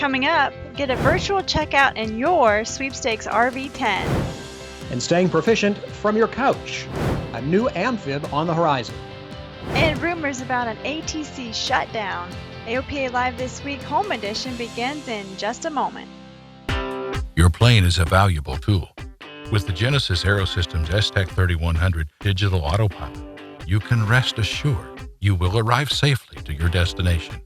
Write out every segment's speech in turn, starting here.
Coming up, get a virtual checkout in your Sweepstakes RV-10. And staying proficient from your couch. A new amphib on the horizon. And rumors about an ATC shutdown. AOPA Live This Week Home Edition begins in just a moment. Your plane is a valuable tool. With the Genesis Aerosystems STEC 3100 digital autopilot, you can rest assured you will arrive safely to your destination.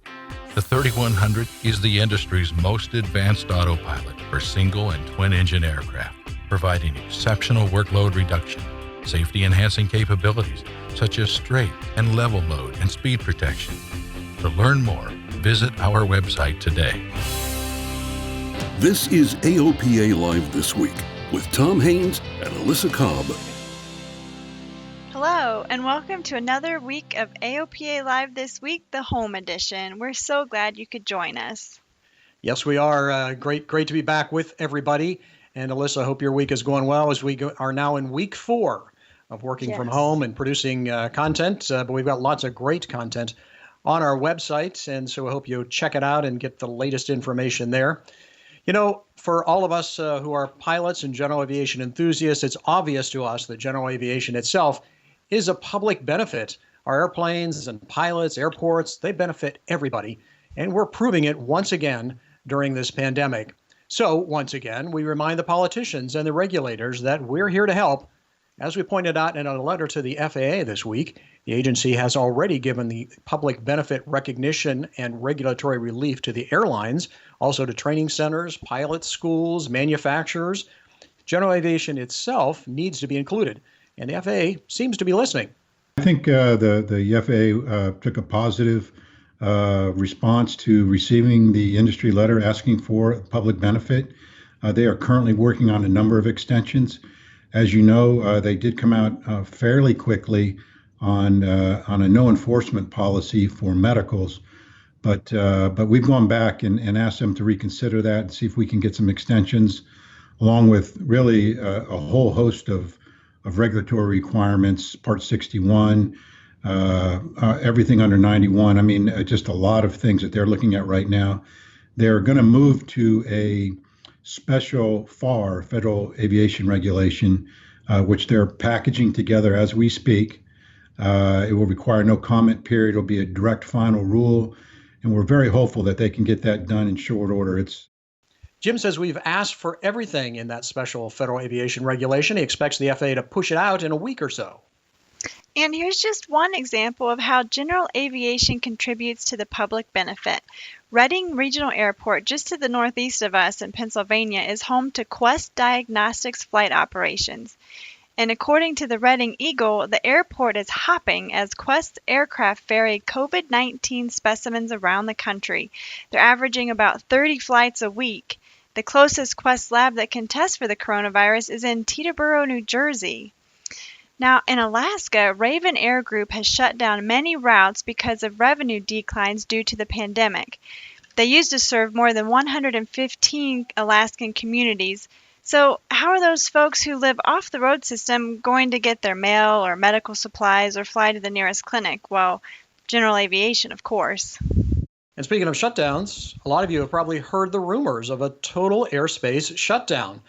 The 3100 is the industry's most advanced autopilot for single and twin-engine aircraft, providing exceptional workload reduction, safety-enhancing capabilities such as straight and level mode and speed protection. To learn more, visit our website today. This is AOPA Live This Week with Tom Haynes and Alyssa Cobb. Hello, and welcome to another week of AOPA Live This Week, the Home Edition. We're so glad you could join us. Yes, we are. Great to be back with everybody. And Alyssa, I hope your week is going well as we are now in week 4 of working from home and producing content. But we've got lots of great content on our website, and so I hope you check it out and get the latest information there. You know, for all of us who are pilots and general aviation enthusiasts, it's obvious to us that general aviation itself is a public benefit. Our airplanes and pilots, airports, they benefit everybody, and we're proving it once again during this pandemic. So, once again, we remind the politicians and the regulators that we're here to help. As we pointed out in a letter to the FAA this week, the agency has already given the public benefit recognition and regulatory relief to the airlines, also to training centers, pilot schools, manufacturers. General aviation itself needs to be included, and the FAA seems to be listening. I think the FAA took a positive response to receiving the industry letter asking for public benefit. They are currently working on a number of extensions. As you know, they did come out fairly quickly on a no enforcement policy for medicals, but we've gone back and asked them to reconsider that and see if we can get some extensions, along with really a whole host of regulatory requirements, Part 61, everything under 91. I mean, just a lot of things that they're looking at right now. They're going to move to a special FAR, Federal Aviation Regulation, which they're packaging together as we speak. It will require no comment period. It'll be a direct final rule, and we're very hopeful that they can get that done in short order. Jim says we've asked for everything in that special Federal Aviation Regulation. He expects the FAA to push it out in a week or so. And here's just one example of how general aviation contributes to the public benefit. Reading Regional Airport, just to the northeast of us in Pennsylvania, is home to Quest Diagnostics flight operations. And according to the Reading Eagle, the airport is hopping as Quest aircraft ferry COVID-19 specimens around the country. They're averaging about 30 flights a week. The closest Quest lab that can test for the coronavirus is in Teterboro, New Jersey. Now, in Alaska, Raven Air Group has shut down many routes because of revenue declines due to the pandemic. They used to serve more than 115 Alaskan communities. So how are those folks who live off the road system going to get their mail or medical supplies or fly to the nearest clinic? Well, general aviation, of course. And speaking of shutdowns, a lot of you have probably heard the rumors of a total airspace shutdown.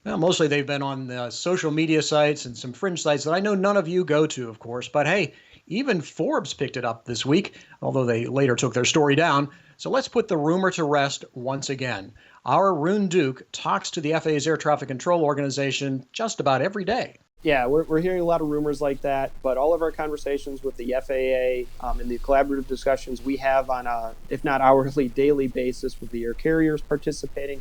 Well, mostly they've been on social media sites and some fringe sites that I know none of you go to, of course. But hey, even Forbes picked it up this week, although they later took their story down. So let's put the rumor to rest once again. Our Rune Duke talks to the FAA's Air Traffic Control Organization just about every day. Yeah, we're hearing a lot of rumors like that, but all of our conversations with the FAA and the collaborative discussions we have on a, if not hourly, daily basis with the air carriers participating,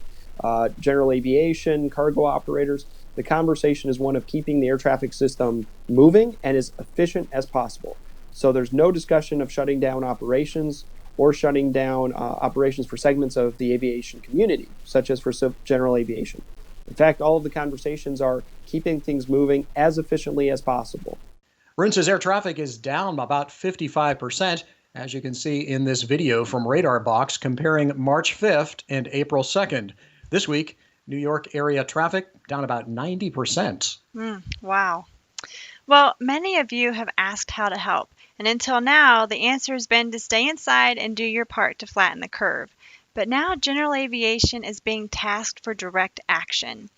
general aviation, cargo operators, the conversation is one of keeping the air traffic system moving and as efficient as possible. So there's no discussion of shutting down operations or shutting down operations for segments of the aviation community, such as for general aviation. In fact, all of the conversations are keeping things moving as efficiently as possible. Rune says air traffic is down about 55%, as you can see in this video from Radar Box comparing March 5th and April 2nd. This week, New York area traffic down about 90%. Wow. Well, many of you have asked how to help, and until now, the answer has been to stay inside and do your part to flatten the curve. But now general aviation is being tasked for direct action.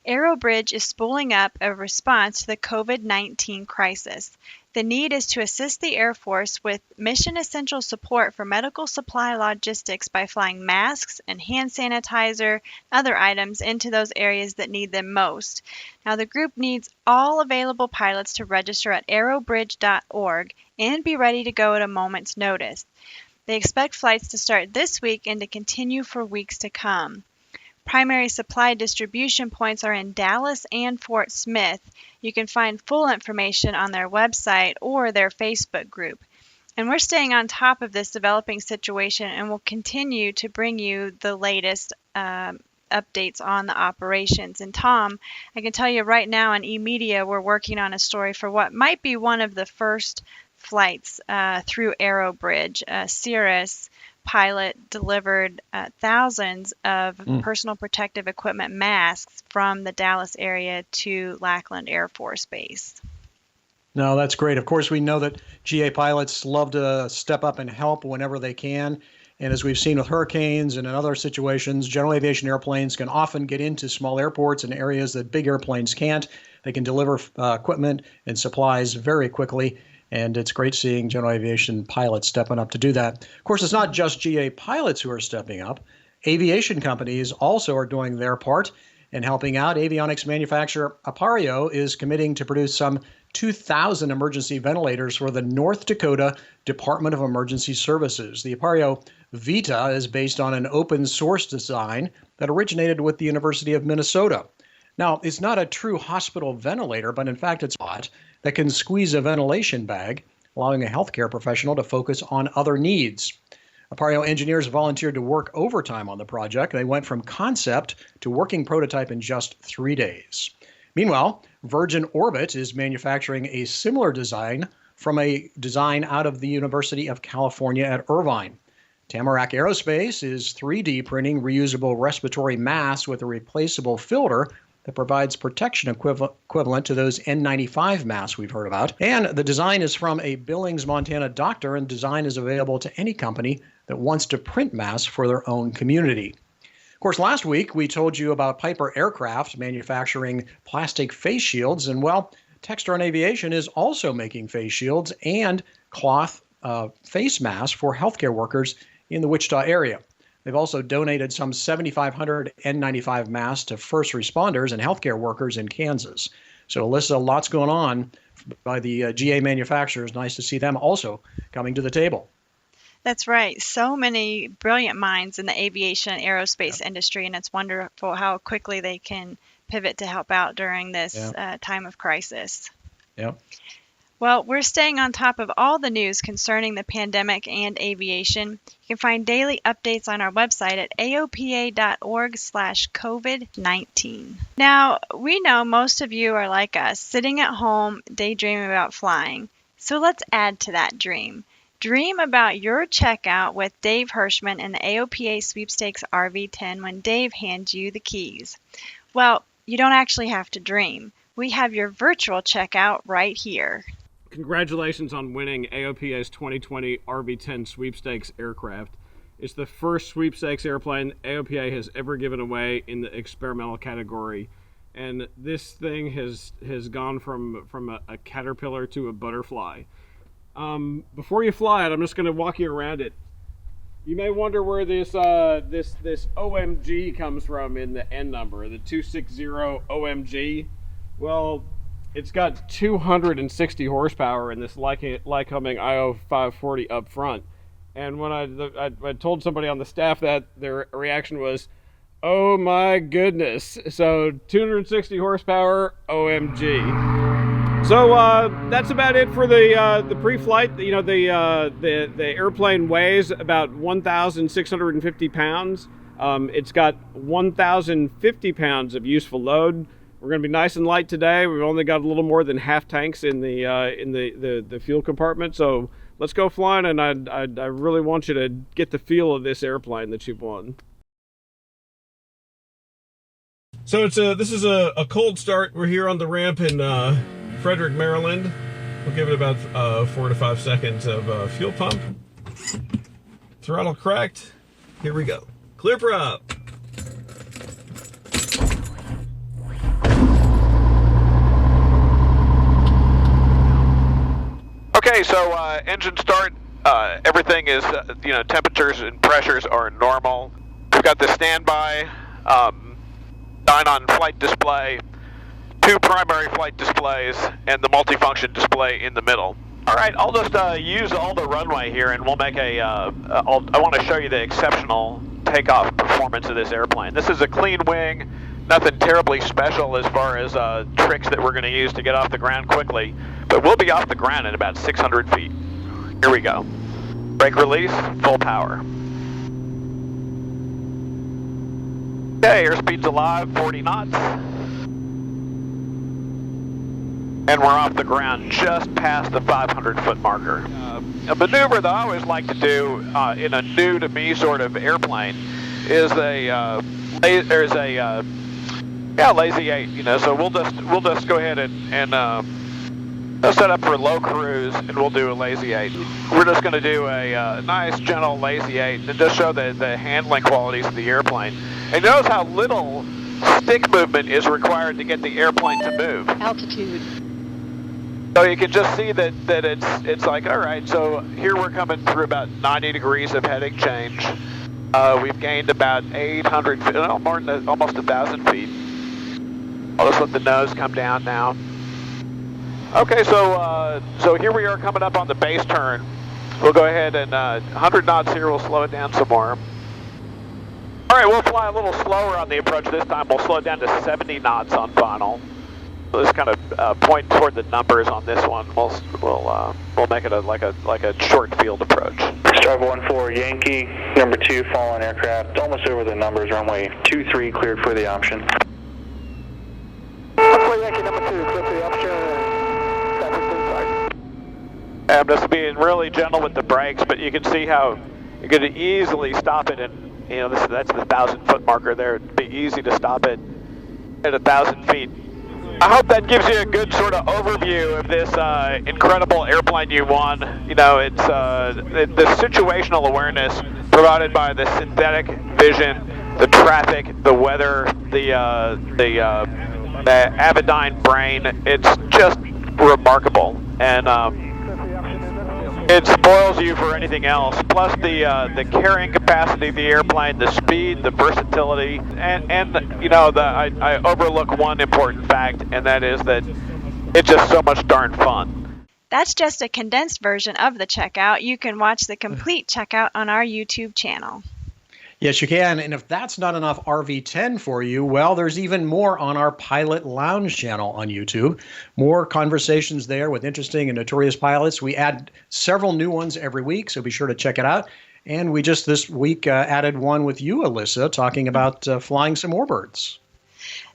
Aerobridge is spooling up a response to the COVID-19 crisis. The need is to assist the Air Force with mission-essential support for medical supply logistics by flying masks and hand sanitizer, other items into those areas that need them most. Now, the group needs all available pilots to register at aerobridge.org and be ready to go at a moment's notice. They expect flights to start this week and to continue for weeks to come. Primary supply distribution points are in Dallas and Fort Smith. You can find full information on their website or their Facebook group. And we're staying on top of this developing situation and will continue to bring you the latest updates on the operations. And Tom, I can tell you right now on eMedia, we're working on a story for what might be one of the first flights through Aerobridge. Cirrus pilot delivered thousands of personal protective equipment masks from the Dallas area to Lackland Air Force Base. No, that's great. Of course, we know that GA pilots love to step up and help whenever they can. And as we've seen with hurricanes and in other situations, general aviation airplanes can often get into small airports and areas that big airplanes can't. They can deliver equipment and supplies very quickly. And it's great seeing general aviation pilots stepping up to do that. Of course, it's not just GA pilots who are stepping up. Aviation companies also are doing their part in helping out. Avionics manufacturer Aperio is committing to produce some 2,000 emergency ventilators for the North Dakota Department of Emergency Services. The Aperio Vita is based on an open source design that originated with the University of Minnesota. Now, it's not a true hospital ventilator, but in fact, it's a bot that can squeeze a ventilation bag, allowing a healthcare professional to focus on other needs. Aperio engineers volunteered to work overtime on the project. They went from concept to working prototype in just 3 days. Meanwhile, Virgin Orbit is manufacturing a similar design from a design out of the University of California at Irvine. Tamarack Aerospace is 3D printing reusable respiratory masks with a replaceable filter that provides protection equivalent to those N95 masks we've heard about. And the design is from a Billings, Montana doctor, and design is available to any company that wants to print masks for their own community. Of course, last week we told you about Piper Aircraft manufacturing plastic face shields, and well, Textron Aviation is also making face shields and cloth face masks for healthcare workers in the Wichita area. They've also donated some 7,500 N95 masks to first responders and healthcare workers in Kansas. So, Alyssa, lots going on by the GA manufacturers. Nice to see them also coming to the table. That's right. So many brilliant minds in the aviation and aerospace industry, and it's wonderful how quickly they can pivot to help out during this time of crisis. Yeah. Well, we're staying on top of all the news concerning the pandemic and aviation. You can find daily updates on our website at aopa.org/COVID-19. Now, we know most of you are like us, sitting at home daydreaming about flying. So let's add to that dream. Dream about your checkout with Dave Hirschman and the AOPA Sweepstakes RV-10 when Dave hands you the keys. Well, you don't actually have to dream. We have your virtual checkout right here. Congratulations on winning AOPA's 2020 RV-10 Sweepstakes aircraft. It's the first sweepstakes airplane AOPA has ever given away in the experimental category. And this thing has gone from a caterpillar to a butterfly. Before you fly it, I'm just going to walk you around it. You may wonder where this OMG comes from in the N number, the 260 OMG. Well, it's got 260 horsepower in this Lycoming IO 540 up front. And when I told somebody on the staff that, their reaction was, oh my goodness. So 260 horsepower, OMG. So that's about it for the pre-flight. You know, the airplane weighs about 1,650 pounds. It's got 1,050 pounds of useful load. We're going to be nice and light today. We've only got a little more than half tanks in the fuel compartment. So let's go flying, and I really want you to get the feel of this airplane that you've won. So this is a cold start. We're here on the ramp in Frederick, Maryland. We'll give it about 4 to 5 seconds of fuel pump. Throttle cracked. Here we go. Clear for up. Okay, so engine start. Everything is, temperatures and pressures are normal. We've got the standby, sign on flight display, 2 primary flight displays, and the multifunction display in the middle. All right, I'll just use all the runway here, and we'll make I want to show you the exceptional takeoff performance of this airplane. This is a clean wing, nothing terribly special as far as tricks that we're going to use to get off the ground quickly, but we'll be off the ground in about 600 feet. Here we go. Brake release, full power. Okay, airspeed's alive, 40 knots. And we're off the ground just past the 500-foot marker. A maneuver that I always like to do in a new-to-me sort of airplane is lazy 8. So we'll just go ahead and set up for low cruise, and we'll do a lazy 8. We're just going to do a nice, gentle lazy 8 and just show the handling qualities of the airplane. And notice how little stick movement is required to get the airplane to move. Altitude. So you can just see that it's like, all right, so here we're coming through about 90 degrees of heading change. We've gained about 800 feet, more than almost 1,000 feet. I'll just let the nose come down now. Okay, so here we are coming up on the base turn. We'll go ahead and 100 knots here, we'll slow it down some more. All right, we'll fly a little slower on the approach this time. We'll slow it down to 70 knots on final. So just kind of point toward the numbers on this one. We'll make it like a short field approach. Strive 14 Yankee, number 2 fallen aircraft, almost over the numbers. Runway 23 cleared for the option. 14 Yankee, number 2 cleared for the option. I'm just being really gentle with the brakes, but you can see how you could easily stop it, and that's the 1,000-foot marker there. It'd be easy to stop it at 1,000 feet. I hope that gives you a good sort of overview of this incredible airplane you won. It's the situational awareness provided by the synthetic vision, the traffic, the weather, the Avidyne brain. It's just remarkable, and it spoils you for anything else. Plus the carrying capacity of the airplane, the speed, the versatility, and I overlook one important fact, and that is that it's just so much darn fun. That's just a condensed version of the checkout. You can watch the complete checkout on our YouTube channel. Yes, you can. And if that's not enough RV-10 for you, well, there's even more on our Pilot Lounge channel on YouTube. More conversations there with interesting and notorious pilots. We add several new ones every week, so be sure to check it out. And we just this week added one with you, Alyssa, talking about flying some warbirds.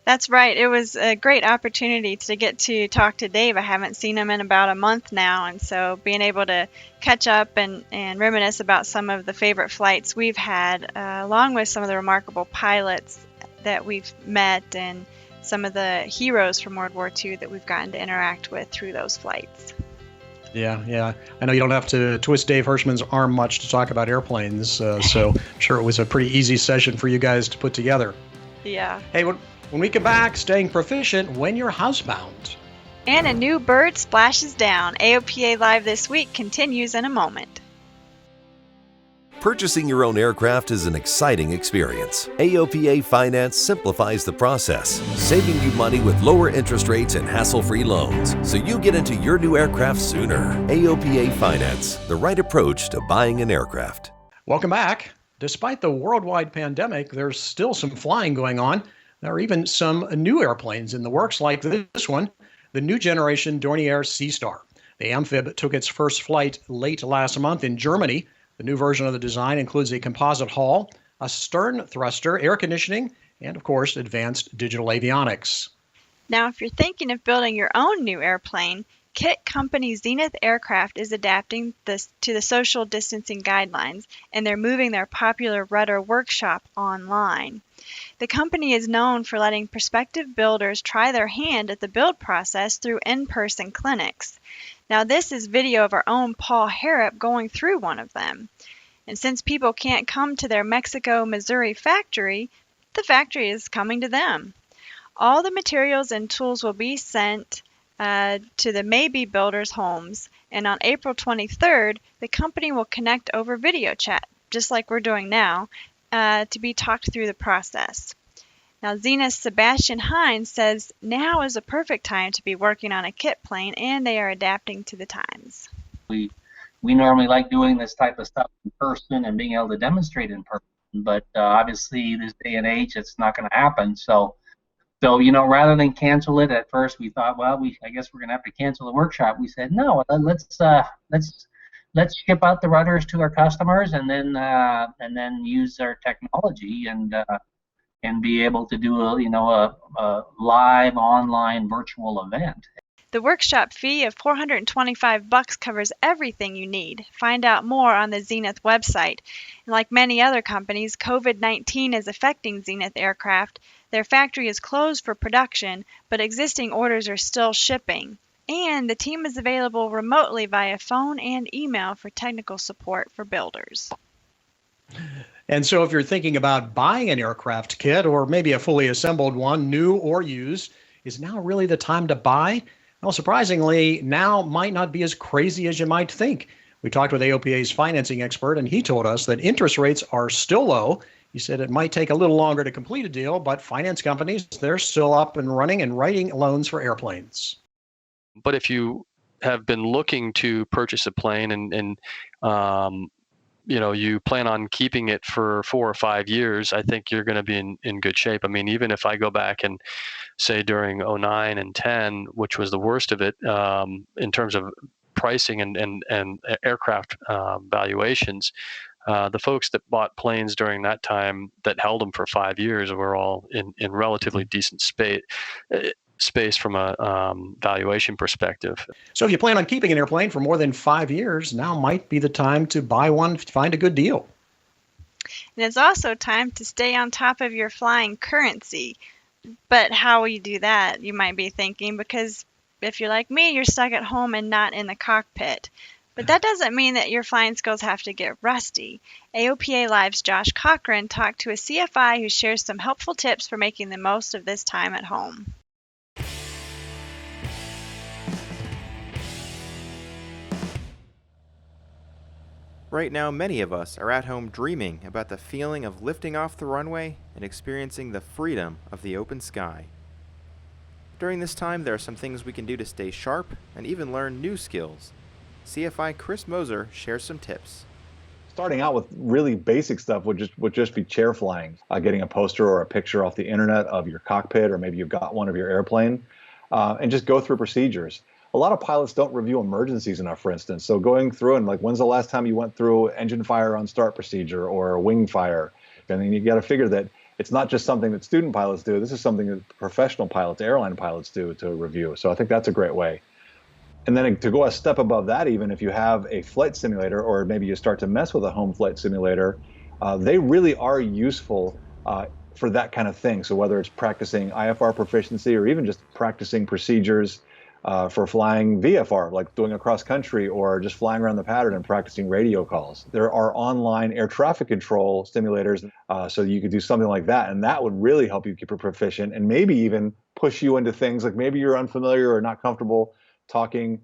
That's right. It was a great opportunity to get to talk to Dave. I haven't seen him in about a month now, and so being able to catch up and reminisce about some of the favorite flights we've had, along with some of the remarkable pilots that we've met and some of the heroes from World War II that we've gotten to interact with through those flights. Yeah. I know you don't have to twist Dave Hirschman's arm much to talk about airplanes, so I'm sure it was a pretty easy session for you guys to put together. Yeah. Hey, when we come back, staying proficient when you're housebound. And a new bird splashes down. AOPA Live This Week continues in a moment. Purchasing your own aircraft is an exciting experience. AOPA Finance simplifies the process, saving you money with lower interest rates and hassle-free loans, so you get into your new aircraft sooner. AOPA Finance, the right approach to buying an aircraft. Welcome back. Despite the worldwide pandemic, there's still some flying going on. There are even some new airplanes in the works, like this one, the new generation Dornier Sea Star. The amphib took its first flight late last month in Germany. The new version of the design includes a composite hull, a stern thruster, air conditioning, and, of course, advanced digital avionics. Now, if you're thinking of building your own new airplane, kit company Zenith Aircraft is adapting this to the social distancing guidelines, and they're moving their popular rudder workshop online. The company is known for letting prospective builders try their hand at the build process through in-person clinics. Now, this is video of our own Paul Harrop going through one of them. And since people can't come to their Mexico, Missouri factory, the factory is coming to them. All the materials and tools will be sent to the Maybe Builders' homes, and on April 23rd, the company will connect over video chat, just like we're doing now, to be talked through the process. Now, Zenith's Sebastian Hines says now is a perfect time to be working on a kit plane, and they are adapting to the times. We normally like doing this type of stuff in person and being able to demonstrate in person, but obviously this day and age it's not going to happen. So rather than cancel it at first, we thought, well, I guess we're going to have to cancel the workshop. We said no, let's ship out the rudders to our customers and then use our technology and be able to do a live online virtual event. The workshop fee of $425 covers everything you need. Find out more on the Zenith website. And like many other companies, COVID-19 is affecting Zenith Aircraft. Their factory is closed for production, but existing orders are still shipping. And the team is available remotely via phone and email for technical support for builders. And so if you're thinking about buying an aircraft kit or maybe a fully assembled one, new or used, is now really the time to buy? Well, surprisingly, now might not be as crazy as you might think. We talked with AOPA's financing expert, and he told us that interest rates are still low. He said it might take a little longer to complete a deal, but finance companies, they're still up and running and writing loans for airplanes. But if you have been looking to purchase a plane and you plan on keeping it for 4 or 5 years, I think you're going to be in good shape. I mean, even if I go back and say during 09 and 10, which was the worst of it in terms of pricing and aircraft valuations, the folks that bought planes during that time that held them for 5 years were all in relatively decent space from a valuation perspective. So if you plan on keeping an airplane for more than 5 years, now might be the time to buy one, find a good deal. And it's also time to stay on top of your flying currency. But how will you do that, you might be thinking, because if you're like me, you're stuck at home and not in the cockpit. But that doesn't mean that your flying skills have to get rusty. AOPA Live's Josh Cochran talked to a CFI who shares some helpful tips for making the most of this time at home. Right now, many of us are at home dreaming about the feeling of lifting off the runway and experiencing the freedom of the open sky. During this time, there are some things we can do to stay sharp and even learn new skills. CFI Chris Moser shares some tips. Starting out with really basic stuff would just be chair flying, getting a poster or a picture off the internet of your cockpit, or maybe you've got one of your airplane, and just go through procedures. A lot of pilots don't review emergencies enough, for instance. So going through and when's the last time you went through engine fire on start procedure or wing fire? And then you got to figure that it's not just something that student pilots do. This is something that professional pilots, airline pilots do to review. So I think that's a great way. And then to go a step above that, even if you have a flight simulator or maybe you start to mess with a home flight simulator, they really are useful for that kind of thing. So whether it's practicing IFR proficiency or even just practicing procedures for flying VFR, like doing a cross country or just flying around the pattern and practicing radio calls. There are online air traffic control simulators, so you could do something like that, and that would really help you keep it proficient and maybe even push you into things like maybe you're unfamiliar or not comfortable talking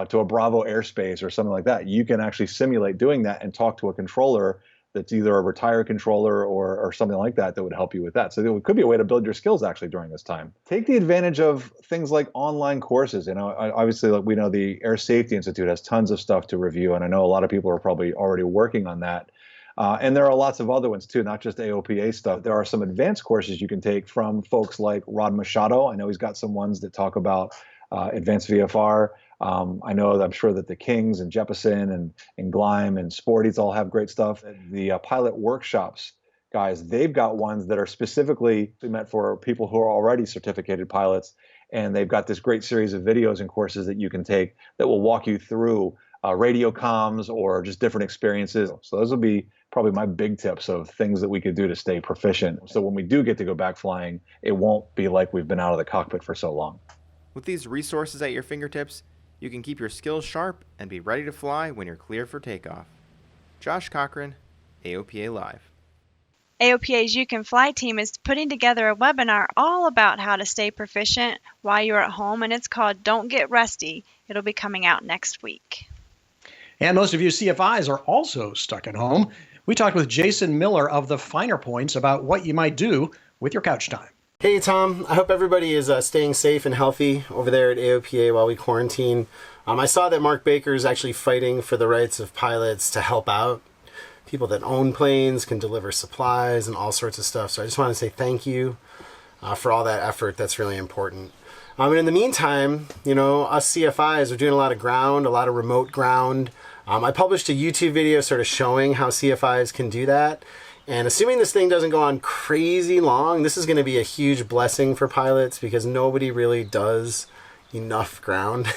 to a Bravo airspace or something like that. You can actually simulate doing that and talk to a controller that's either a retired controller or something like that would help you with that. So it could be a way to build your skills actually during this time. Take the advantage of things like online courses. Obviously, like we know the Air Safety Institute has tons of stuff to review, and I know a lot of people are probably already working on that. And there are lots of other ones too, not just AOPA stuff. There are some advanced courses you can take from folks like Rod Machado. I know he's got some ones that talk about advanced VFR. I'm sure that the Kings and Jeppesen and Gleim and Sporties all have great stuff. The pilot workshops guys, they've got ones that are specifically meant for people who are already certificated pilots. And they've got this great series of videos and courses that you can take that will walk you through radio comms or just different experiences. So those will be probably my big tips of things that we could do to stay proficient. So when we do get to go back flying, it won't be like we've been out of the cockpit for so long. With these resources at your fingertips, you can keep your skills sharp and be ready to fly when you're clear for takeoff. Josh Cochran, AOPA Live. AOPA's You Can Fly team is putting together a webinar all about how to stay proficient while you're at home, and it's called Don't Get Rusty. It'll be coming out next week. And most of you CFIs are also stuck at home. We talked with Jason Miller of the Finer Points about what you might do with your couch time. Hey, Tom. I hope everybody is staying safe and healthy over there at AOPA while we quarantine. I saw that Mark Baker is actually fighting for the rights of pilots to help out. People that own planes can deliver supplies and all sorts of stuff. So I just want to say thank you for all that effort. That's really important. And in the meantime, us CFIs are doing a lot of ground, a lot of remote ground. I published a YouTube video sort of showing how CFIs can do that. And assuming this thing doesn't go on crazy long, this is going to be a huge blessing for pilots because nobody really does enough ground.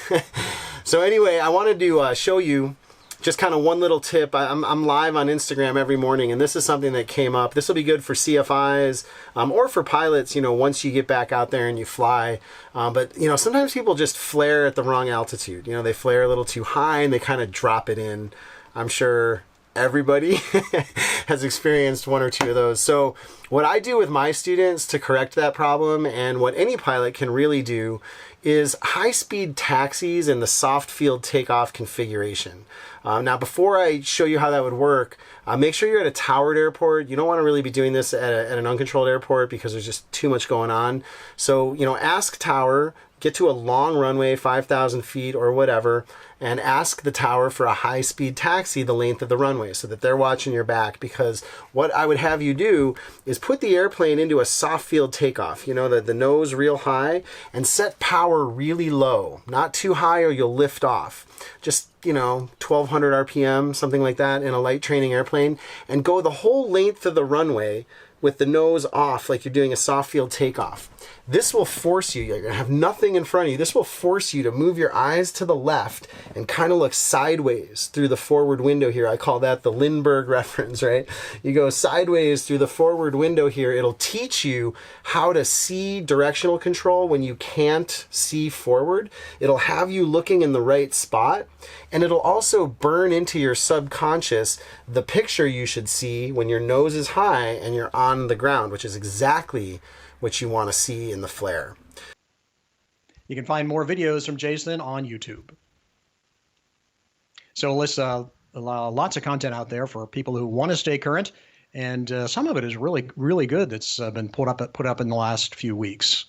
So anyway, I wanted to show you just kind of one little tip. I'm live on Instagram every morning, and this is something that came up. This will be good for CFIs or for pilots, once you get back out there and you fly. But, sometimes people just flare at the wrong altitude. They flare a little too high and they kind of drop it in. I'm sure everybody has experienced one or two of those. So what I do with my students to correct that problem, and what any pilot can really do, is high-speed taxis and the soft field takeoff configuration. Now, before I show you how that would work, make sure you're at a towered airport. You don't want to really be doing this at an uncontrolled airport because there's just too much going on. So, ask tower, get to a long runway, 5,000 feet or whatever, and ask the tower for a high-speed taxi the length of the runway so that they're watching your back. Because what I would have you do is put the airplane into a soft field takeoff, the nose real high, and set power really low. Not too high or you'll lift off. Just, 1,200 RPM, something like that, in a light training airplane, and go the whole length of the runway with the nose off like you're doing a soft field takeoff. This will force you, you're going to have nothing in front of you, this will force you to move your eyes to the left and kind of look sideways through the forward window here. I call that the Lindbergh reference, right? You go sideways through the forward window here. It'll teach you how to see directional control when you can't see forward. It'll have you looking in the right spot, and it'll also burn into your subconscious the picture you should see when your nose is high and you're on the ground, which is exactly what you want to see in the flare. You can find more videos from Jason on YouTube. So Alyssa, lots of content out there for people who want to stay current, and some of it is really, really good that's been put up in the last few weeks.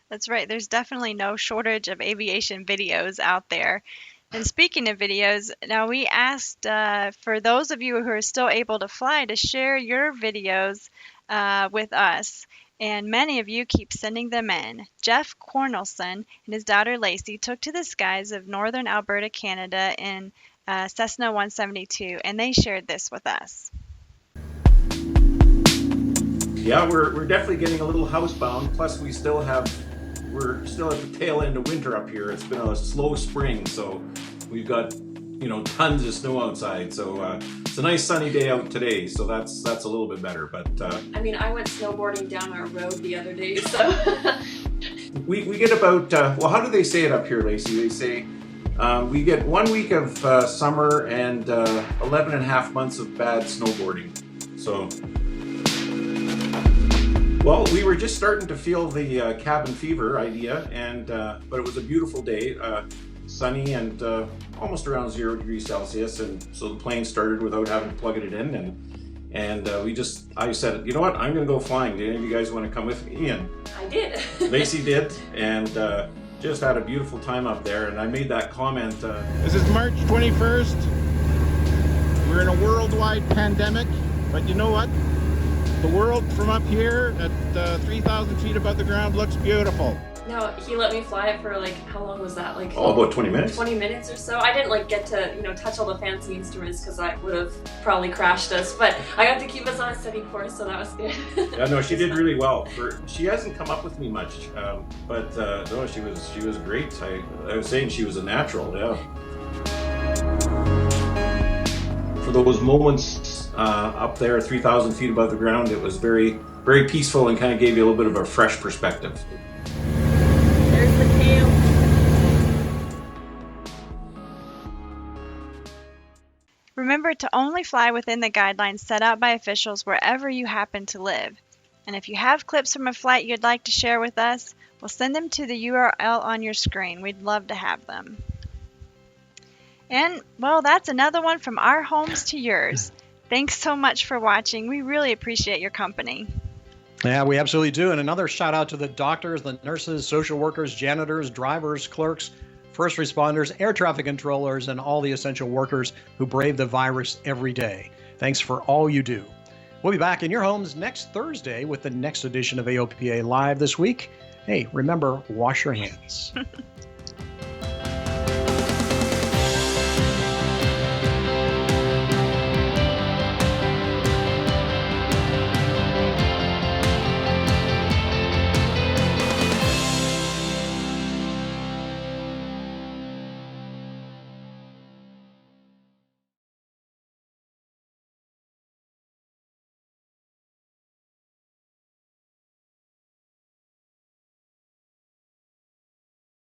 That's right. There's definitely no shortage of aviation videos out there. And speaking of videos, now we asked for those of you who are still able to fly to share your videos with us. And many of you keep sending them in. Jeff Cornelson and his daughter Lacey took to the skies of northern Alberta, Canada in Cessna 172, and they shared this with us. Yeah, we're definitely getting a little housebound. Plus, we're still at the tail end of winter up here. It's been a slow spring, so we've got tons of snow outside. So it's a nice sunny day out today, so that's a little bit better. But I went snowboarding down our road the other day, so we get about how do they say it up here, Lacey? They say we get 1 week of summer and 11 and a half months of bad snowboarding. So. Well, we were just starting to feel the cabin fever idea, but it was a beautiful day, sunny and almost around 0 degrees Celsius, and so the plane started without having to plug it in, and I said, you know what, I'm going to go flying. Do any of you guys want to come with me? And I did. Lacey did, and just had a beautiful time up there, and I made that comment. This is March 21st. We're in a worldwide pandemic, but you know what? The world from up here at 3,000 feet above the ground looks beautiful. No, he let me fly it for how long was that? About 20 minutes. 20 minutes or so. I didn't get to touch all the fancy instruments because I would have probably crashed us, but I got to keep us on a steady course, so that was good. Yeah, no, she did really well. She hasn't come up with me much, but no, she was great. I was saying she was a natural, yeah. For those moments up there, 3,000 feet above the ground, it was very, very peaceful and kind of gave you a little bit of a fresh perspective. There's the tail. Remember remember to only fly within the guidelines set out by officials wherever you happen to live. And if you have clips from a flight you'd like to share with us, we'll send them to the URL on your screen. We'd love to have them. And, well, that's another one from our homes to yours. Thanks so much for watching. We really appreciate your company. Yeah, we absolutely do. And another shout out to the doctors, the nurses, social workers, janitors, drivers, clerks, first responders, air traffic controllers, and all the essential workers who brave the virus every day. Thanks for all you do. We'll be back in your homes next Thursday with the next edition of AOPA Live this week. Hey, remember, wash your hands.